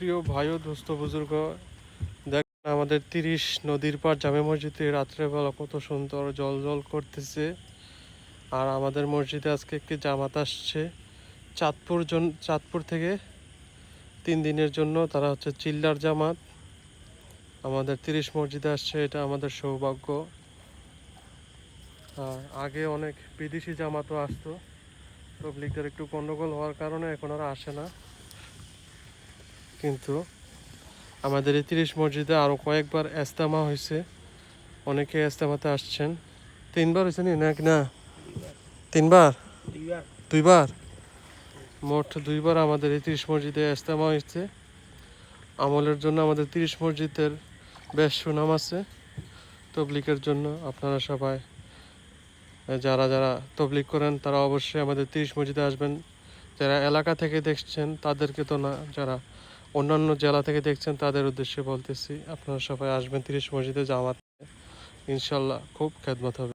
প্রিয় ভাই ও দোস্ত বুজুর্গ, দেখেন আমাদের 30 নদীর পাড় জামে মসজিদে রাত্রেবেলা কত সুন্দর জল জল করতেছে। আর আমাদের মসজিদে আজকে একটি জামাত আসছে চাঁদপুর থেকে 3 দিনের জন্য। তারা হচ্ছে চিল্লার জামাত, আমাদের 30 মসজিদে আসছে, এটা আমাদের সৌভাগ্য। আর আগে অনেক বিদেশি জামাতও আসতো, তবলিগদের একটু গন্ডগোল হওয়ার কারণে এখন আর আসে না। কিন্তু আমাদের এই 30 মসজিদে আরও কয়েকবার ইজতেমা হয়েছে, অনেকে ইজতেমাতে আসছেন। 3বার হয়েছে নাকি না? 3বার, 2বার, মোট 2বার আমাদের এই 30 মসজিদে ইজতেমা হয়েছে। আমলের জন্য আমাদের 30 মসজিদের বেশ সুনাম আছে তবলিগের জন্য। আপনারা সবাই যারা যারা তবলিগ করেন তারা অবশ্যই আমাদের 30 মসজিদে আসবেন। যারা এলাকা থেকে দেখছেন তাদেরকে তো না, যারা অন্যান্য জেলা থেকে দেখছেন তাদের উদ্দেশ্যে বলতেছি, আপনারা সবাই আসবেন 30 মসজিদে জামাত, ইনশাল্লাহ খুব খেদমত হবে।